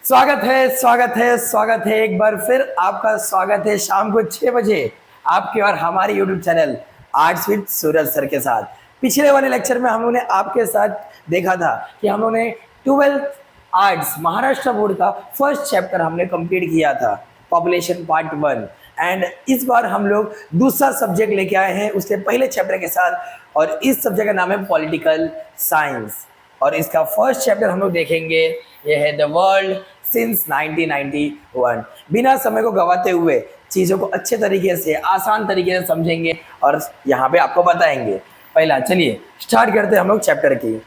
स्वागत है एक बार फिर आपका स्वागत है शाम को 6 बजे आपके और हमारे YouTube channel arts with Suraj sir के साथ। पिछले वाले लेक्चर में हम लोगों ने आपके साथ देखा था कि हम लोगों ने 12th आर्ट्स महाराष्ट्र बोर्ड का फर्स्ट चैप्टर हमने कंप्लीट किया था, पॉपुलेशन पार्ट 1। एंड इस बार हम लोग दूसरा सब्जेक्ट लेके आए हैं उसके पहले चैप्टर के साथ, और इस सब्जेक्ट का नाम है पॉलिटिकल साइंस। और इसका फर्स्ट चैप्टर हम लोग देखेंगे, ये है द वर्ल्ड सिंस 1991। बिना समय को गवाते हुए चीज़ों को अच्छे तरीके से, आसान तरीके से समझेंगे और यहाँ पे आपको बताएंगे। पहला चलिए स्टार्ट करते हैं हम लोग चैप्टर की।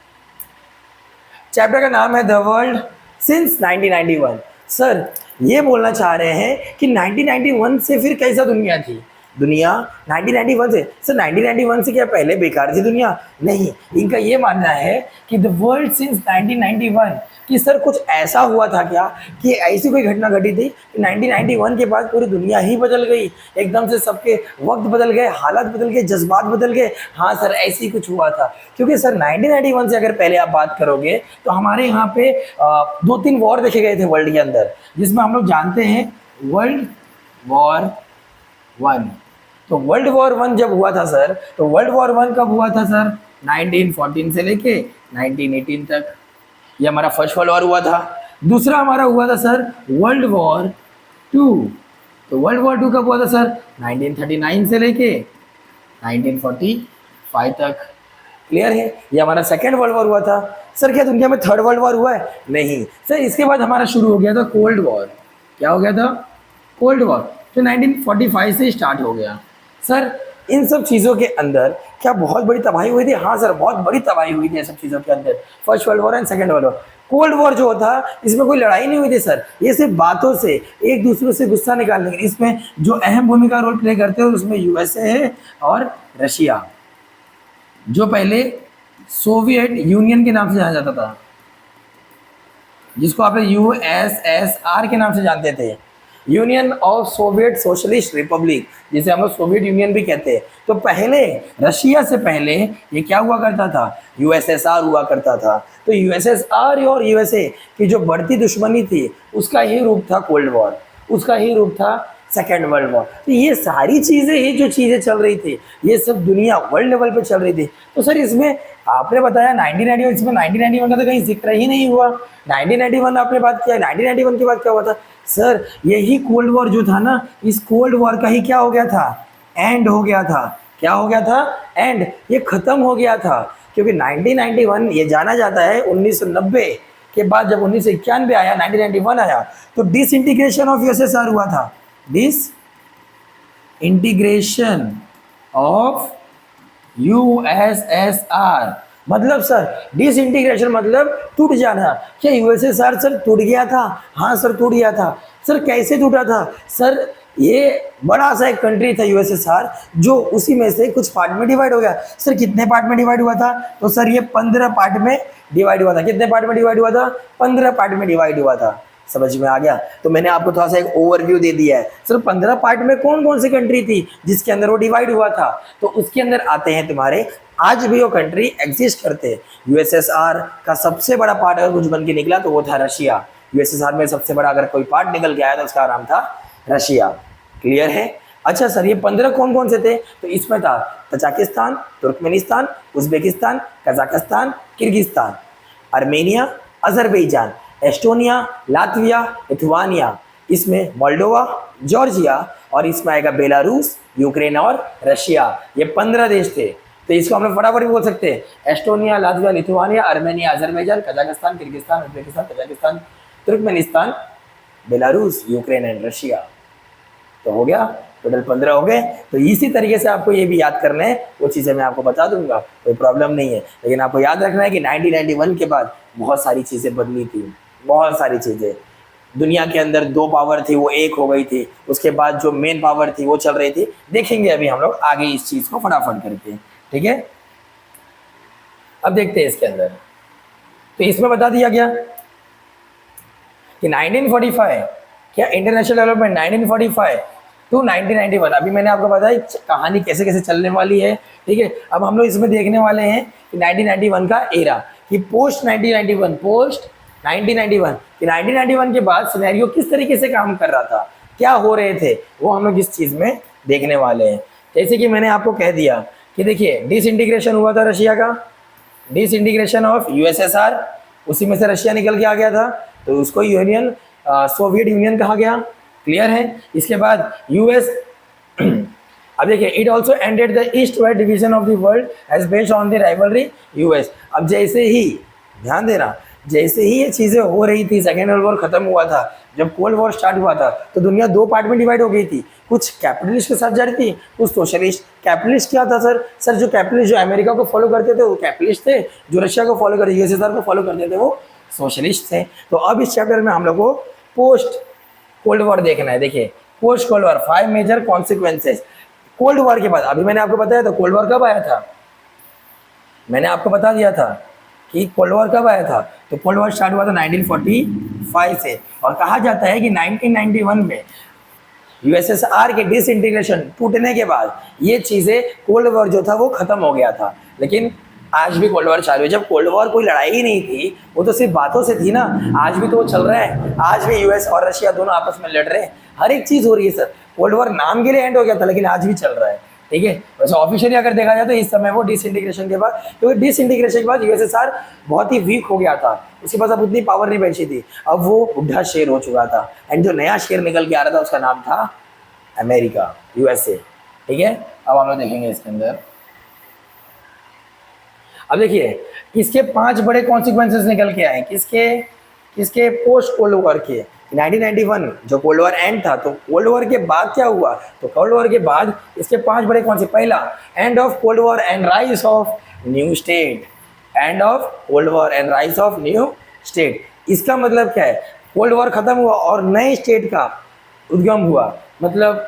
चैप्टर का नाम है द वर्ल्ड सिंस 1991। सर ये बोलना चाह रहे हैं कि 1991 से फिर कैसा दुनिया थी? दुनिया 1991 से, सर 1991 से क्या पहले बेकार थी दुनिया? नहीं, इनका ये मानना है कि द वर्ल्ड सिंस 1991 कि सर कुछ ऐसा हुआ था क्या कि ऐसी कोई घटना घटी थी कि 1991 के बाद पूरी दुनिया ही बदल गई, एकदम से सबके वक्त बदल गए, हालात बदल गए, जज्बात बदल गए। हाँ सर ऐसे ही कुछ हुआ था, क्योंकि सर 1991 से अगर पहले आप बात करोगे तो हमारे यहाँ पे 2-3 वॉर देखे गए थे वर्ल्ड के अंदर, जिसमें हम लोग जानते हैं वर्ल्ड वॉर 1। तो वर्ल्ड वॉर 1 जब हुआ था सर, तो वर्ल्ड वॉर 1 कब हुआ था सर? 1914 से लेके 1918 तक, ये हमारा फर्स्ट वर्ल्ड वॉर हुआ था। दूसरा हमारा हुआ था सर वर्ल्ड वॉर 2। तो वर्ल्ड वॉर 2 कब हुआ था सर? 1939 से लेके 1945 तक। क्लियर है? ये हमारा सेकेंड वर्ल्ड वॉर हुआ था। सर क्या दुनिया में थर्ड वर्ल्ड वॉर हुआ है? नहीं सर, इसके बाद हमारा शुरू हो गया था कोल्ड वॉर। क्या हो गया था? कोल्ड वॉर, जो 1945 से स्टार्ट हो गया। सर इन सब चीज़ों के अंदर क्या बहुत बड़ी तबाही हुई थी? हाँ सर बहुत बड़ी तबाही हुई थी इन सब चीज़ों के अंदर, first world war and second world war. Cold war जो था इसमें कोई लड़ाई नहीं हुई थी सर, ये सिर्फ बातों से, एक दूसरे से गुस्सा निकालने के। इसमें जो अहम भूमिका रोल प्ले करते हैं उसमें यूएसए है और रशिया, जो पहले सोवियत यूनियन के नाम से जाना जाता था, जिसको आप यूएसएसआर के नाम से जानते थे, union of Soviet socialist Republic, जिसे हम लोग सोवियत यूनियन भी कहते हैं। तो पहले रशिया से पहले ये क्या हुआ करता था? यूएसएसआर हुआ करता था। तो यूएसएसआर और यूएसए की जो बढ़ती दुश्मनी थी उसका ही रूप था कोल्ड वॉर, उसका ही रूप था सेकेंड वर्ल्ड वॉर। तो ये सारी चीज़ें, ये जो चीज़ें चल रही थी, ये सब दुनिया वर्ल्ड लेवल पे चल रही थी। तो सर इसमें आपने बताया 1991, इसमें 1991 का तो कहीं जिक्र ही नहीं हुआ। 1991 आपने बात किया, 1991 के बाद क्या हुआ था? सर यही कोल्ड वॉर जो था ना, इस कोल्ड वॉर का ही क्या हो गया था? एंड हो गया था। क्या हो गया था? एंड, ये खत्म हो गया था। क्योंकि 1991 ये जाना जाता है 1990 के बाद, जब 1991 आया, 1991 आया, तो डिसइंटीग्रेशन ऑफ यूएसएसआर हुआ था। डिसइंटीग्रेशन ऑफ यूएसएसआर मतलब सर डिसइंटीग्रेशन मतलब टूट जाना। क्या यूएसएसआर सर टूट गया था? हाँ सर टूट गया था। सर कैसे टूटा था? सर ये बड़ा सा एक कंट्री था यूएसएसआर, जो उसी में से कुछ पार्ट में डिवाइड हो गया। सर कितने पार्ट में डिवाइड हुआ था? तो सर ये 15 पार्ट में डिवाइड हुआ था। कितने पार्ट में डिवाइड हुआ था? 15 पार्ट में डिवाइड हुआ था। समझ में आ गया? तो मैंने आपको थोड़ा सा एक ओवरव्यू दे दिया है। सर 15 पार्ट में कौन कौन सी कंट्री थी जिसके अंदर वो डिवाइड हुआ था? तो उसके अंदर आते हैं तुम्हारे, आज भी वो कंट्री एग्जिस्ट करते हैं। यूएसएसआर का सबसे बड़ा पार्ट अगर कुछ बन के निकला तो वो था रशिया। यूएसएसआर में सबसे बड़ा अगर कोई पार्ट निकल के आया तो उसका नाम था रशिया। क्लियर है? अच्छा सर ये 15 कौन कौन से थे? तो इसमें था Tajikistan, Turkmenistan, Uzbekistan, Kazakhstan, Kyrgyzstan, Armenia, Azerbaijan, Estonia, Latvia, Lithuania, इसमें मोल्डोवा, जॉर्जिया, और इसमें आएगा बेलारूस, यूक्रेन और रशिया। ये 15 देश थे। तो इसको हम लोग फटाफट भी बोल सकते हैं, Estonia, Latvia, Lithuania, Armenia, Azerbaijan, Kazakhstan, Kyrgyzstan, Uzbekistan, Tajikistan, Turkmenistan, Belarus, Ukraine and Russia. तो हो गया, टोटल 15 हो गए। तो इसी तरीके से आपको ये भी याद करना है, वो चीज़ें मैं आपको बता दूंगा, कोई प्रॉब्लम नहीं है। लेकिन आपको याद रखना है कि 1991 के बाद बहुत सारी चीज़ें बदली थी, बहुत सारी चीज़ें। दुनिया के अंदर 2 पावर थी, वो 1 हो गई थी। उसके बाद जो मेन पावर थी वो चल रही थी। देखेंगे अभी हम लोग आगे इस चीज़ को फटाफट करके, ठीक है? अब देखते हैं इसके अंदर। तो इसमें बता दिया गया कि 1945 क्या इंटरनेशनल डेवलपमेंट 1945 टू 1991। अभी मैंने आपको बताया कहानी कैसे कैसे चलने वाली है, ठीक है? अब हम लोग इसमें देखने वाले हैं कि 1991 का एरा, कि पोस्ट 1991 कि 1991 के बाद सिनेरियो किस तरीके से काम कर रहा था, क्या हो रहे थे, वो हम लोग इस चीज़ में देखने वाले हैं। जैसे कि मैंने आपको कह दिया कि देखिए डिसइंटीग्रेशन हुआ था रशिया का, डिसइंटीग्रेशन ऑफ यूएसएसआर, उसी में से रशिया निकल के आ गया था, तो उसको यूनियन सोवियत यूनियन कहा गया। क्लियर है। इसके बाद यूएस अब देखिए it also ended the east west division of the world as based on the rivalry US. अब जैसे ही, ध्यान देना, जैसे ही ये चीज़ें हो रही थी, सेकेंड वर्ल्ड वॉर खत्म हुआ था, जब कोल्ड वॉर स्टार्ट हुआ था तो दुनिया दो पार्ट में डिवाइड हो गई थी, कुछ कैपिटलिस्ट के साथ जा रही थी, कुछ सोशलिस्ट। कैपिटलिस्ट क्या था सर जो कैपिटलिस्ट जो अमेरिका को फॉलो करते थे वो कैपिटलिस्ट थे, जो रशिया को फॉलो करते यूएसएसआर को फॉलो करते थे वो सोशलिस्ट थे। तो अब इस चैप्टर में हम लोग को पोस्ट कोल्ड वॉर देखना है। देखिए post cold war 5 major consequences. Cold war के बाद, अभी मैंने आपको बताया था कोल्ड वॉर कब आया था, मैंने आपको बता दिया था कि कोल्ड वॉर कब आया था। तो कोल्ड वॉर स्टार्ट हुआ था 1945 से, और कहा जाता है कि 1991 में यूएसएसआर के डिसइंटीग्रेशन टूटने के बाद ये चीज़ें, कोल्ड वॉर जो था वो खत्म हो गया था। लेकिन आज भी कोल्ड वॉर चालू है। जब कोल्ड वॉर कोई लड़ाई ही नहीं थी, वो तो सिर्फ बातों से थी ना, आज भी तो वो चल रहा है। आज भी यूएस और रशिया दोनों आपस में लड़ रहे हैं, हर एक चीज़ हो रही है सर। कोल्ड वॉर नाम के लिए एंड हो गया था, लेकिन आज भी चल रहा है। ठीक है। वैसे ऑफिशियली अगर देखा जाए तो इस समय वो डिसइंटीग्रेशन के बाद, क्योंकि डिसइंटीग्रेशन के बाद यूएसएसआर बहुत ही वीक हो गया था, उसके पास अब उतनी पावर नहीं बची थी, अब वो बुढ़ा शेर हो चुका था। एंड जो नया शेर निकल के आ रहा था उसका नाम था अमेरिका, यूएसए। ठीक है। अब हम लोग देखेंगे इसके अंदर। अब देखिए इसके 5 बड़े कॉन्सिक्वेंसेस निकल के आए, किसके पोस्ट कोल्ड वॉर के। 1991 जो कोल्ड वॉर एंड था, तो कोल्ड वॉर के बाद क्या हुआ, तो कोल्ड वॉर के बाद इसके 5 बड़े कॉन्सिक्वेंस। पहला, and of cold war and rise of new state. And of cold war and rise of new state, इसका मतलब क्या है, कोल्ड वॉर खत्म हुआ और नए स्टेट का उद्गम हुआ। मतलब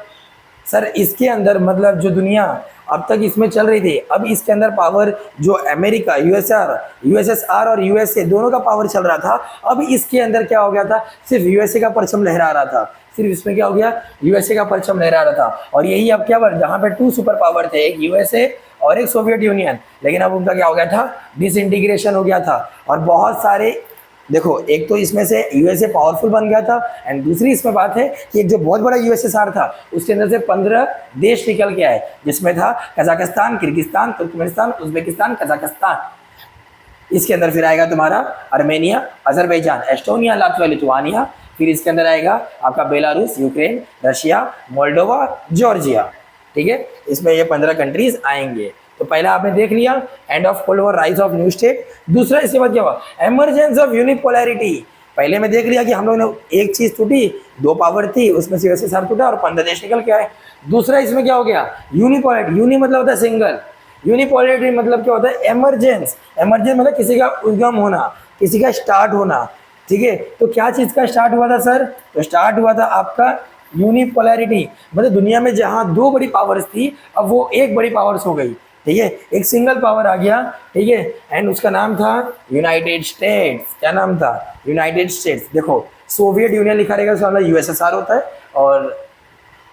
सर इसके अंदर, मतलब जो दुनिया अब तक इसमें चल रही थी, अब इसके अंदर पावर जो अमेरिका, यूएसएसआर और यूएसए दोनों का पावर चल रहा था। अब इसके अंदर क्या हो गया था, सिर्फ यूएसए का परचम लहरा रहा था, सिर्फ इसमें क्या हो गया, यूएसए का परचम लहरा रहा था। और यही अब क्या, जहाँ पे 2 सुपर पावर थे, एक यूएसए और एक सोवियत यूनियन, लेकिन अब उनका क्या हो गया था, डिसइंटीग्रेशन हो गया था। और बहुत सारे, देखो एक तो इसमें से यूएसए पावरफुल बन गया था, एंड दूसरी इसमें बात है कि एक जो बहुत बड़ा यूएसएसआर था उसके अंदर से 15 देश निकल के आए, जिसमें था Kazakhstan, Kyrgyzstan, Turkmenistan, Uzbekistan, Kazakhstan. इसके अंदर फिर आएगा तुम्हारा Armenia, Azerbaijan, Estonia, Latvia, Lithuania. फिर इसके अंदर आएगा आपका Belarus, Ukraine, Russia, Moldova, Georgia. ठीक है। इसमें ये 15 कंट्रीज आएंगे। तो पहला आपने देख लिया and of cold war, rise of new state. दूसरा इसके बाद क्या हुआ, एमरजेंस ऑफ यूनिपोलैरिटी। पहले में देख लिया कि हम लोग ने एक चीज टूटी, 2 पावर थी, उसमें से यूएसएसआर टूटा और 15 देश निकल के आए। दूसरा इसमें क्या हो गया, यूनिपोलैरिटी। यूनि मतलब होता है सिंगल, यूनिपोलैरिटी मतलब क्या होता है, एमरजेंस। एमरजेंस मतलब किसी का उद्गम होना, किसी का स्टार्ट होना। ठीक है। तो क्या चीज का स्टार्ट हुआ था सर, तो स्टार्ट हुआ था आपका यूनिपोलैरिटी, मतलब दुनिया में जहाँ 2 बड़ी पावर्स थी अब वो 1 बड़ी पावर्स हो गई। ठीक है। एक सिंगल पावर आ गया। ठीक है। एंड उसका नाम था यूनाइटेड स्टेट्स। क्या नाम था, यूनाइटेड स्टेट्स। देखो सोवियत यूनियन लिखा रहेगा, उसका मतलब यूएसएसआर होता है, और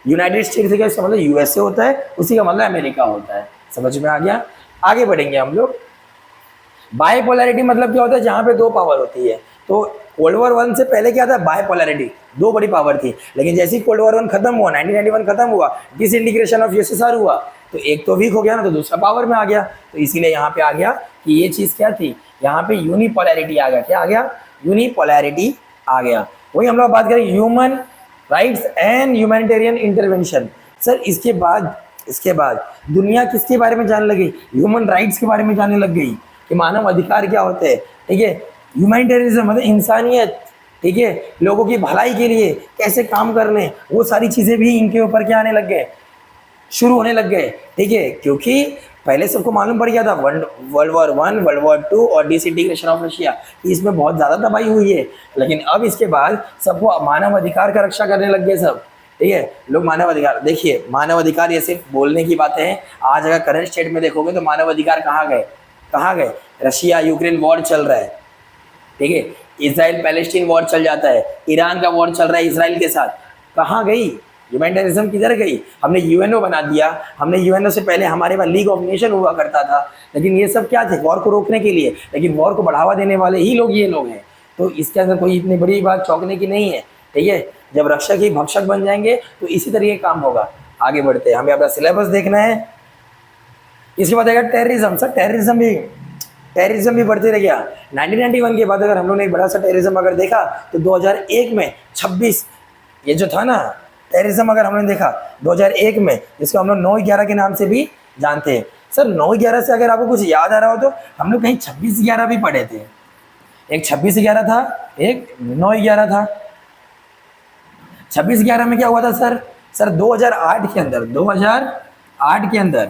यूनाइटेड स्टेट्स का इसका मतलब यूएसए होता है, उसी का मतलब अमेरिका होता है। समझ में आ गया। आगे बढ़ेंगे हम लोग। बायपोलैरिटी मतलब क्या होता है, जहाँ पे 2 पावर होती है। तो कोल्ड वॉर 1 से पहले क्या था, बायपोलैरिटी, 2 बड़ी पावर थी। लेकिन जैसे ही कोल्ड वॉर 1 खत्म हुआ, 1991 खत्म हुआ, डिसइंटीग्रेशन ऑफ यूएसएसआर हुआ, तो एक तो वीक हो गया ना, तो दूसरा पावर में आ गया। तो इसीलिए यहाँ पे आ गया कि ये चीज़ क्या थी, यहाँ पे यूनिपोलैरिटी आ गया। क्या आ गया, यूनिपोलैरिटी आ गया। वही हम लोग बात करें human rights and humanitarian intervention. Sir इसके बाद दुनिया किसके बारे में जानने लगी, ह्यूमन राइट्स के बारे में जानने लग गई कि मानव अधिकार क्या होते हैं। ठीक है। ह्यूमैनिटेरियनिज्म मतलब इंसानियत। ठीक है। लोगों की भलाई के लिए कैसे काम करने, वो सारी चीज़ें भी इनके ऊपर क्या आने लग गए, शुरू होने लग गए। ठीक है। क्योंकि पहले सबको मालूम पड़ गया था वर्ल्ड वॉर 1, वर्ल्ड वॉर 2 और डिसइंटीग्रेशन ऑफ रशिया, इसमें बहुत ज़्यादा तबाही हुई है। लेकिन अब इसके बाद सबको मानव अधिकार का रक्षा करने लग गए सब। ठीक है। लोग मानव अधिकार, देखिए मानव अधिकार ये सिर्फ बोलने की बातें हैं। आज अगर करंट स्टेट में देखोगे तो मानव अधिकार कहाँ गए, रशिया यूक्रेन वॉर चल रहा है। ठीक है। इजराइल पैलेस्टीन वॉर चल जाता है, ईरान का वॉर चल रहा है इसराइल के साथ, कहाँ गई ह्यूमैनिटेरिज्म, किधर गई। हमने यूएनओ बना दिया, हमने यूएनओ से पहले हमारे पास लीग ऑफ नेशन हुआ करता था, लेकिन ये सब क्या थे, वॉर को रोकने के लिए। लेकिन वॉर को बढ़ावा देने वाले ही लोग ये लोग हैं। तो इसके अंदर कोई इतनी बड़ी बात चौंकने की नहीं है, ठीक है। जब रक्षक ही भक्षक बन जाएंगे तो इसी तरीके काम होगा। आगे बढ़ते हैं, हमें अपना सिलेबस देखना है। इसके बाद आएगा टेररिज्म। सर टेररिज्म भी बढ़ते रह गया। 1991 के बाद अगर हम लोग ने एक बड़ा सा टेररिज्म अगर देखा तो 2001 में 26, ये जो था ना टेररिज्म, अगर हमने देखा 2001 में, जिसको हम लोग 9/11 के नाम से भी जानते हैं। सर 9/11 से अगर आपको कुछ याद आ रहा हो तो हम लोग कहीं 26/11 भी पढ़े थे। एक 26/11 था, एक 9/11 था। 26/11 में क्या हुआ था सर 2008 के अंदर,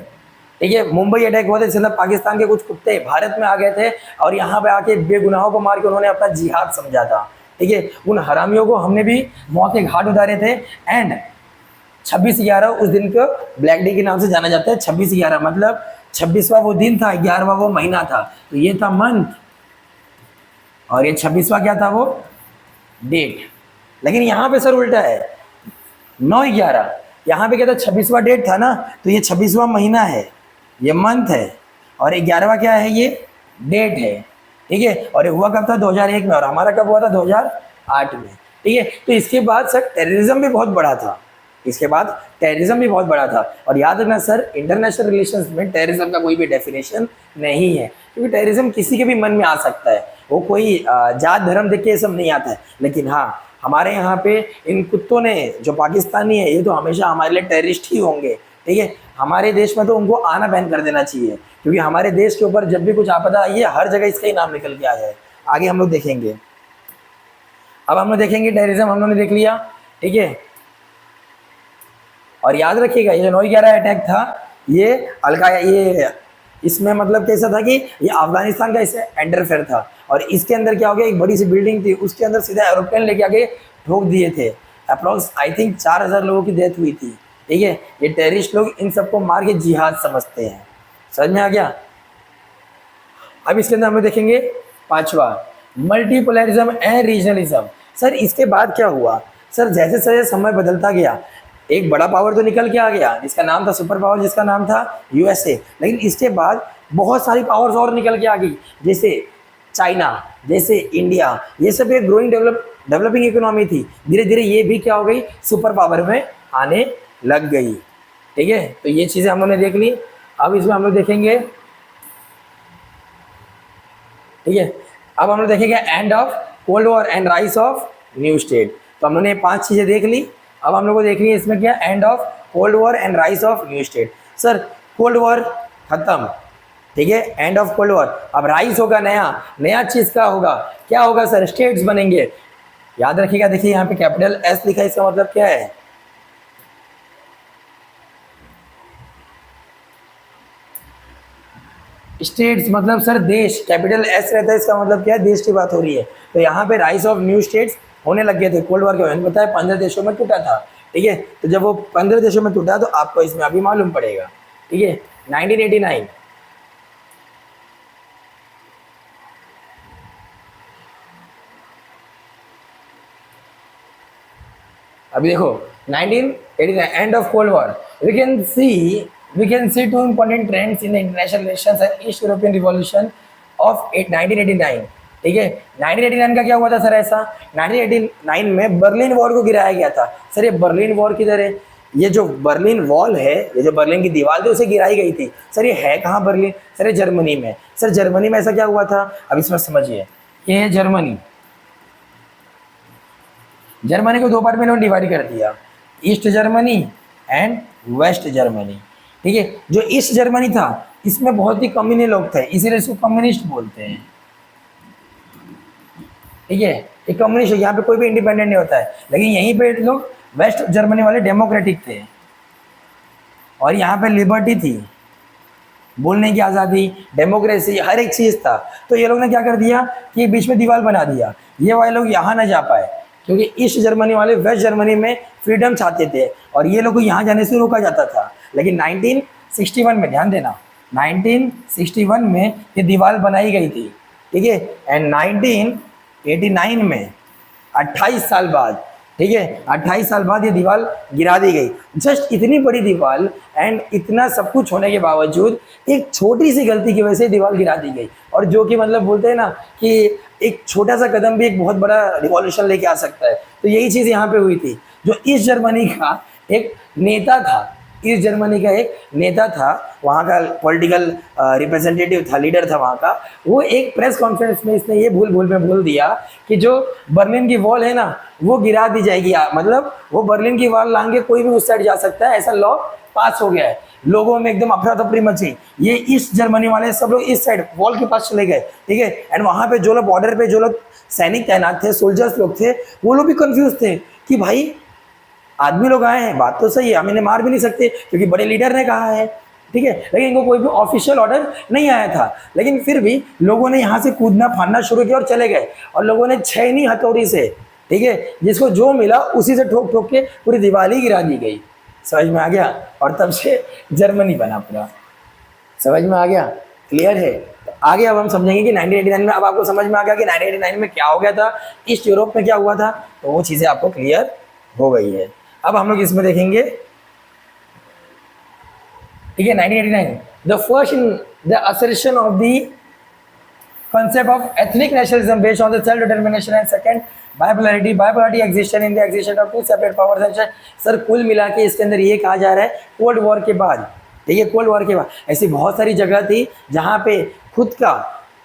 ठीक है, मुंबई अटैक हुआ था। इसके अंदर पाकिस्तान के कुछ कुत्ते भारत में आ गए थे और यहाँ पे आके बेगुनाहों को मार के उन्होंने अपना जिहाद समझा था, ठीक है। उन हरामियों को हमने भी मौत के घाट उतारे थे। एंड 26/11 उस दिन को ब्लैक डे के नाम से जाना जाता है। 26/11 मतलब 26वां वो दिन था, 11वां वो महीना था, तो ये था मंथ और ये 26वां क्या था, वो डेट। लेकिन यहाँ पे सर उल्टा है, 9/11 यहाँ पे क्या था, 26वां डेट था ना, तो ये 26वां महीना है, ये मंथ है, और 11वां क्या है, ये डेट है, ठीक है। और ये हुआ कब था, 2001 में, और हमारा कब हुआ था, 2008 में, ठीक है। तो इसके बाद सर टेररिज्म भी बहुत बड़ा था, और याद रखना सर इंटरनेशनल रिलेशंस में टेररिज्म का कोई भी डेफिनेशन नहीं है, क्योंकि टेररिज्म किसी के भी मन में आ सकता है, वो कोई जात धर्म देख के सब नहीं आता है। लेकिन हाँ, हमारे यहाँ पे इन कुत्तों ने, जो पाकिस्तानी है, ये तो हमेशा हमारे लिए टेररिस्ट ही होंगे, ठीक है। हमारे देश में तो उनको आना बैन कर देना चाहिए, क्योंकि हमारे देश के ऊपर जब भी कुछ आपदा आई है, हर जगह इसका ही नाम निकल के आया है। आगे हम लोग देखेंगे। अब हम लोग देखेंगे टेररिज्म हम लोगों ने देख लिया, ठीक है। और याद रखिएगा, ये 9/11 अटैक था, ये इसमें मतलब कैसा था कि ये अफगानिस्तान का इससे इंटरफेयर था, और इसके अंदर क्या हो गया, एक बड़ी सी बिल्डिंग थी, उसके अंदर सीधा एरोप्लेन लेके आके ठोक दिए थे। अप्रॉक्स आई थिंक 4000 लोगों की डेथ हुई थी, ठीक है। ये टेररिस्ट लोग इन सबको मार के जिहाद समझते हैं। समझ में आ गया। अब इसके अंदर हम देखेंगे 5वां, मल्टीपोलरिज्म एंड रीजनलिज्म। सर इसके बाद क्या हुआ, सर जैसे जैसे समय बदलता गया, एक बड़ा पावर तो निकल के आ गया जिसका नाम था सुपर पावर, जिसका नाम था यूएसए। लेकिन इसके बाद बहुत सारी पावर्स और निकल के आ गई, जैसे चाइना, जैसे इंडिया, ये सब एक ग्रोइंग डेवलपिंग इकोनॉमी थी। धीरे धीरे ये भी क्या हो गई, सुपर पावर में आने लग गई, ठीक है। तो ये चीज़ें हम लोगों ने देख ली। अब इसमें हम लोग देखेंगे, ठीक है, अब हम लोग देखेंगे and of cold war and rise of new state. तो हम लोगों ने 5 चीज़ें देख ली। अब हम लोग को देखनी है इसमें क्या, and of cold war and rise of new state. Sir cold war खत्म, ठीक है, एंड ऑफ कोल्ड वॉर। अब राइज होगा नया चीज़ का होगा, क्या होगा सर, स्टेट्स बनेंगे। याद रखिएगा, देखिए यहाँ पे कैपिटल एस लिखा है, इसका मतलब क्या है, स्टेट्स मतलब सर देश, कैपिटल एस रहता है, इसका मतलब क्या है, देश की बात हो रही है। तो यहाँ पे राइज ऑफ न्यू स्टेट्स होने लग गए थे। कोल्ड वॉर के वजह पता है 15 देशों में टूटा था, ठीक है। तो जब वो 15 देशों में टूटा तो आपको इसमें अभी मालूम पड़ेगा, ठीक है। 1989, अभी देखो 1989 end of cold war, we can see 2 important trends in the international relations and East European Revolution of 1989, ठीक है। 1989 का क्या हुआ था सर, ऐसा 1989 में बर्लिन वॉल को गिराया गया था। सर ये बर्लिन वॉल किधर है, ये जो बर्लिन वॉल है, ये जो बर्लिन की दीवार थी, उसे गिराई गई थी। सर ये है कहाँ बर्लिन, सर ये जर्मनी में। सर जर्मनी में ऐसा क्या हुआ था, अब इसमें समझिए, ये है जर्मनी को 2 पार्ट में इन्होंने डिवाइड कर दिया, east Germany and west Germany, ठीक है। जो ईस्ट जर्मनी था इसमें बहुत ही कम्युनी लोग थे, इसीलिए इसको कम्युनिस्ट बोलते हैं, ठीक है। ये कम्युनिस्ट, यहाँ पे कोई भी इंडिपेंडेंट नहीं होता है। लेकिन यहीं पे लोग वेस्ट जर्मनी वाले डेमोक्रेटिक थे, और यहाँ पे लिबर्टी थी, बोलने की आज़ादी, डेमोक्रेसी, हर एक चीज़ था। तो ये लोग ने क्या कर दिया कि बीच में दीवार बना दिया, ये वाले लोग यहाँ ना जा पाए, क्योंकि ईस्ट जर्मनी वाले वेस्ट जर्मनी में फ्रीडम चाहते थे, और ये लोग को यहाँ जाने से रोका जाता था। लेकिन 1961 में, ध्यान देना, 1961 में ये दीवार बनाई गई थी, ठीक है। एंड 1989 में 28 साल बाद ठीक है, 28 साल बाद ये दीवार गिरा दी गई। जस्ट इतनी बड़ी दीवार एंड इतना सब कुछ होने के बावजूद एक छोटी सी गलती की वजह से दीवार गिरा दी गई, और जो कि मतलब बोलते हैं ना कि एक छोटा सा कदम भी एक बहुत बड़ा रिवॉल्यूशन लेके आ सकता है। तो यही चीज़ यहाँ पे हुई थी। जो ईस्ट जर्मनी का एक नेता था, ईस्ट जर्मनी का एक नेता था, वहाँ का पॉलिटिकल रिप्रेजेंटेटिव था, लीडर था वहाँ का, वो एक प्रेस कॉन्फ्रेंस में इसने ये बोल दिया कि जो बर्लिन की वॉल है ना वो गिरा दी जाएगी, मतलब वो बर्लिन की वॉल लांगे कोई भी उस साइड जा सकता है, ऐसा लॉ पास हो गया है। लोगों में एकदम अफरा तफरी मची, ये ईस्ट जर्मनी वाले सब लोग इस साइड वॉल के पास चले गए, ठीक है। एंड वहाँ पे जो लोग बॉर्डर पे जो लोग सैनिक तैनात थे, सोल्जर्स लोग थे, वो लोग भी कंफ्यूज थे कि भाई आदमी लोग आए हैं, बात तो सही है, हम इन्हें मार भी नहीं सकते क्योंकि बड़े लीडर ने कहा है, ठीक है, लेकिन इनको कोई भी ऑफिशियल ऑर्डर नहीं आया था। लेकिन फिर भी लोगों ने यहाँ से कूदना फाड़ना शुरू किया और चले गए, और लोगों ने छेनी हथौड़ी से, ठीक है, जिसको जो मिला उसी से ठोक ठोक के पूरी दीवार ही गिरा दी गई। समझ में आ गया? और तब से जर्मनी बना पूरा। समझ में आ गया? क्लियर है? तो आगे अब हम समझेंगे कि 1989 में, अब आपको समझ में आ गया कि 1989 में क्या हो गया था, ईस्ट यूरोप में क्या हुआ था, तो वो चीज़ें आपको क्लियर हो गई है। अब हम लोग इसमें देखेंगे, ठीक है, 1989 the first in the assertion of the concept of ethnic nationalism based on the self determination, and second bipolarity existed in the existence of two separate powers and sir कुल मिला के इसके अंदर ये कहा जा रहा है कोल्ड वॉर के बाद, ठीक है, कोल्ड वॉर के बाद ऐसी बहुत सारी जगह थी जहाँ पे खुद का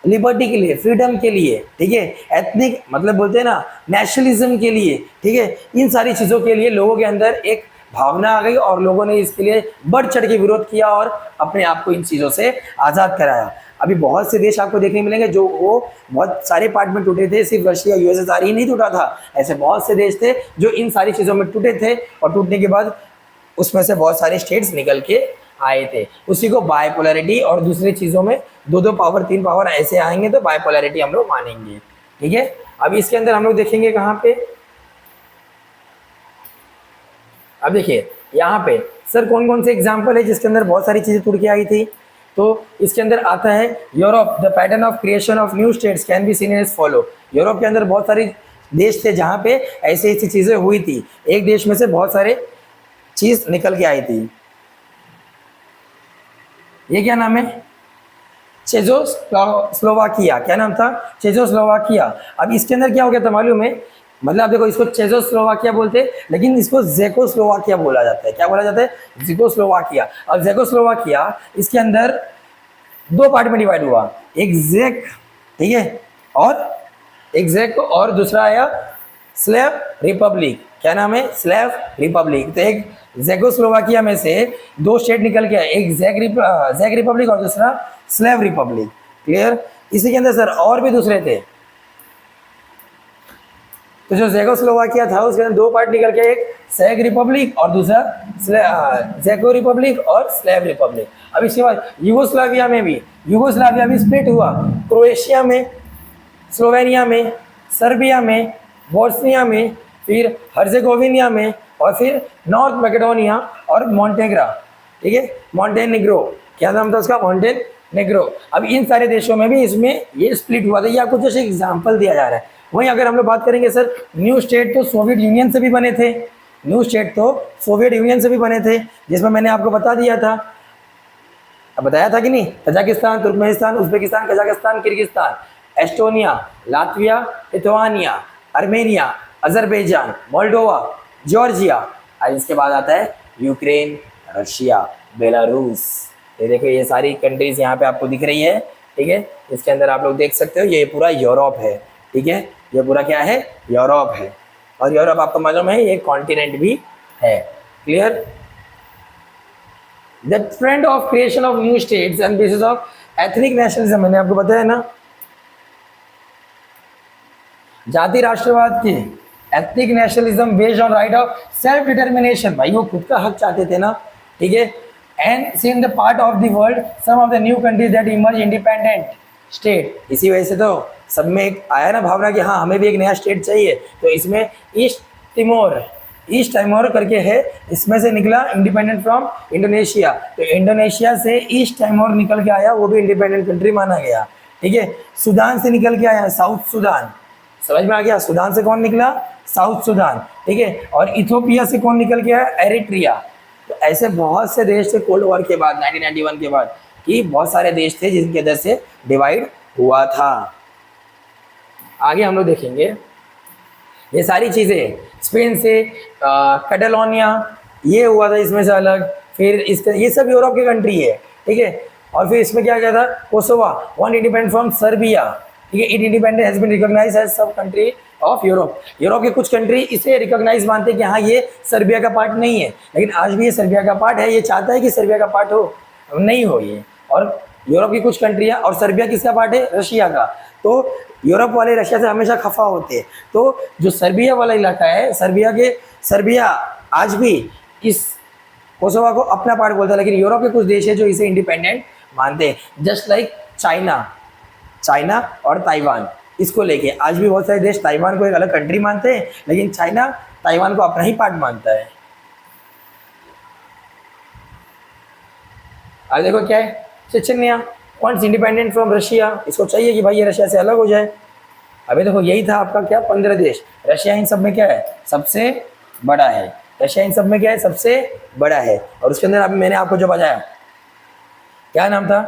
लिबर्टी के लिए, फ्रीडम के लिए, ठीक है, एथनिक मतलब बोलते हैं ना नेशनलिज्म के लिए, ठीक है, इन सारी चीज़ों के लिए लोगों के अंदर एक भावना आ गई और लोगों ने इसके लिए बढ़ चढ़ के विरोध किया और अपने आप को इन चीज़ों से आज़ाद कराया। अभी बहुत से देश आपको देखने मिलेंगे जो वो बहुत सारे पार्ट में टूटे थे, सिर्फ रशिया यूएसएसआर ही नहीं टूटा था, ऐसे बहुत से देश थे जो इन सारी चीज़ों में टूटे थे, और टूटने के बाद उसमें से बहुत सारे स्टेट्स निकल के आए थे। उसी को बायपोलैरिटी, और दूसरी चीज़ों में दो पावर, 3 पावर ऐसे आएंगे तो बायपोलैरिटी हम लोग मानेंगे, ठीक है। अब इसके अंदर हम लोग देखेंगे कहाँ पे, अब देखिए यहाँ पे सर कौन कौन से एग्जाम्पल है जिसके अंदर बहुत सारी चीज़ें टूट के आई थी। तो इसके अंदर आता है Europe, the pattern of creation of new states can be seen as follow. Europe के अंदर बहुत सारे देश थे जहाँ पे ऐसी ऐसी चीज़ें हुई थी, एक देश में से बहुत सारे चीज़ निकल के आई थी। ये क्या नाम है? चेकोस्लोवाकिया। क्या नाम था? चेकोस्लोवाकिया। अब इसके अंदर क्या हो गया था मालूम है, मतलब आप देखो इसको चेकोस्लोवाकिया बोलते हैं लेकिन इसको जेकोस्लोवाकिया बोला जाता है। क्या बोला जाता है? जेकोस्लोवाकिया। अब जेकोस्लोवाकिया इसके अंदर 2 पार्ट में डिवाइड हुआ, एक जेक, ठीक है, और एक जेक और दूसरा आया स्लेव रिपब्लिक। क्या नाम है? Slave Republic. तो एक जेकोस्लोवाकिया में से 2 स्टेट निकल के आए, एक जेक रिपब्लिक और दूसरा स्लेव रिपब्लिक। क्लियर? इसी के अंदर सर और भी दूसरे थे। तो जो जेकोस्लोवाकिया था उसके अंदर 2 पार्ट निकल के, एक सेक रिपब्लिक और दूसरा जेको रिपब्लिक और स्लेव रिपब्लिक। अब इसके बाद यूगोस्लाविया में भी स्प्लिट हुआ, क्रोएशिया में, स्लोवेनिया में, सर्बिया में, बोस्निया में, फिर हर्जेगोविना में, और फिर नॉर्थ मैकेडोनिया और मॉन्टेग्रा, ठीक है, मॉन्टेनिग्रो। क्या नाम था उसका? मॉन्टेनिग्रो। अब इन सारे देशों में भी इसमें ये स्प्लिट हुआ था। ये आपको जैसे एग्जाम्पल दिया जा रहा है। वहीं अगर हम लोग बात करेंगे सर, न्यू स्टेट तो सोवियत यूनियन से भी बने थे, जिसमें मैंने आपको बता दिया था, अब बताया था कि नहीं, Tajikistan, Turkmenistan, Uzbekistan, Kazakhstan, Kyrgyzstan, Estonia, Latvia, Lithuania, Armenia, Azerbaijan, Moldova, Georgia, और इसके बाद आता है यूक्रेन, रशिया, बेलारूस। ये देखो ये सारी कंट्रीज यहाँ पे आपको दिख रही है, ठीक है। इसके अंदर आप लोग देख सकते हो ये पूरा यूरोप है, ठीक है, ये पूरा क्या है? यूरोप है। और यूरोप आपको मालूम है ये कॉन्टिनेंट भी है। Clear? The trend of creation of new states and bases of ethnic nationalism, मैंने आपको बताया ना, जाति राष्ट्रवाद की, ethnic nationalism based on right of self determination, भाई वो खुद का हक चाहते थे ना, ठीक है। And see in the part of the world some of the new countries that emerge independent state. इसी वजह से तो सब में एक आया ना भावना कि हाँ हमें भी एक नया स्टेट चाहिए। तो इसमें ईस्ट टाइमोर करके है, इसमें से निकला इंडिपेंडेंट फ्रॉम इंडोनेशिया। तो इंडोनेशिया से ईस्ट टाइमोर निकल के आया, वो भी इंडिपेंडेंट कंट्री माना गया, ठीक है। सूडान से निकल के आया साउथ समझ में आ गया। सूडान से कौन निकला, साउथ सूडान, ठीक है। और इथोपिया से कौन निकल गया, एरिट्रिया। तो ऐसे बहुत से देश थे कोल्ड वॉर के बाद 1991 के बाद, कि बहुत सारे देश थे जिनके अंदर से डिवाइड हुआ था। आगे हम लोग देखेंगे ये सारी चीज़ें, स्पेन से कैटालोनिया ये हुआ था इसमें से अलग, फिर इसके ये सब यूरोप की कंट्री है, ठीक है। और फिर इसमें क्या था, Kosovo won independent from Serbia, ठीक है। It independent has been recognised as sub country of Europe. Europe के कुछ कंट्री इसे रिकॉग्नाइज मानते हैं कि हाँ ये सर्बिया का पार्ट नहीं है, लेकिन आज भी ये सर्बिया का पार्ट है, ये चाहता है कि सर्बिया का पार्ट हो, नहीं हो ये। और यूरोप की कुछ कंट्रियाँ, और सर्बिया किसका पार्ट है, रशिया का। तो यूरोप वाले रशिया से हमेशा खफा होते हैं। तो जो सर्बिया वाला इलाका है, सर्बिया आज भी इस कोसोवा को अपना पार्ट बोलता है, लेकिन यूरोप के कुछ देश है जो इसे इंडिपेंडेंट मानते हैं। जस्ट लाइक चाइना और ताइवान, इसको लेके आज भी बहुत सारे देश ताइवान को एक अलग कंट्री मानते हैं, लेकिन चाइना ताइवान को अपना ही पार्ट मानता है। अब देखो क्या है, Chechnya wants independent from Russia, इसको चाहिए कि भाई ये रशिया से अलग हो जाए। अभी देखो यही था आपका क्या, 15 देश। रशिया इन सब में क्या है, सबसे बड़ा है। रशिया इन सब में क्या है, सबसे बड़ा है। और उसके अंदर अभी मैंने आपको जो बताया, क्या नाम था,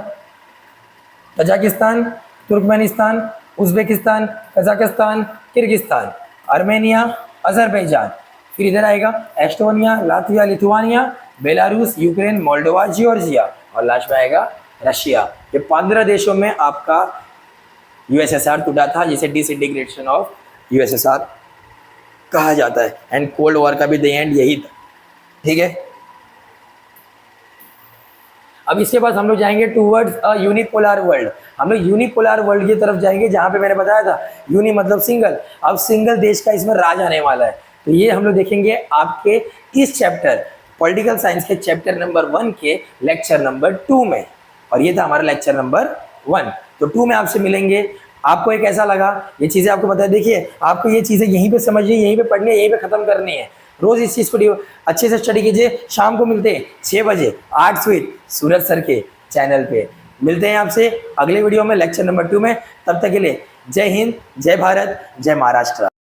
Tajikistan, Turkmenistan, Uzbekistan, Kazakhstan, Kyrgyzstan, Armenia, Azerbaijan, फिर इधर आएगा Estonia, Latvia, Lithuania, Belarus, Ukraine, Moldova, Georgia, और लास्ट में आएगा रशिया। ये 15 देशों में आपका यूएसएसआर टूटा था, जिसे डिसइंटीग्रेशन ऑफ यूएसएसआर कहा जाता है। एंड कोल्ड वॉर का भी द एंड यही था, ठीक है। अब इसके बाद हम लोग जाएंगे टूवर्ड्स अ यूनिपोलर वर्ल्ड। हम लोग यूनिपोलर वर्ल्ड की तरफ जाएंगे, जहाँ पे मैंने बताया था यूनि मतलब सिंगल, अब सिंगल देश का इसमें राज आने वाला है। तो ये हम लोग देखेंगे आपके इस चैप्टर पॉलिटिकल साइंस के चैप्टर नंबर 1 के लेक्चर नंबर 2 में। और ये था हमारा लेक्चर नंबर 1। तो 2 में आपसे मिलेंगे। आपको एक ऐसा लगा, ये चीज़ें आपको बताया, देखिए आपको ये चीज़ें यहीं पे समझनी है, यहीं पे पढ़नी है, यहीं पे ख़त्म करनी है। रोज़ इस चीज़ को अच्छे से स्टडी कीजिए। शाम को मिलते हैं 6 बजे आर्ट्स विद सूरज सर के चैनल पे। मिलते हैं आपसे अगले वीडियो में लेक्चर नंबर 2 में। तब तक के लिए जय हिंद, जय भारत, जय महाराष्ट्र।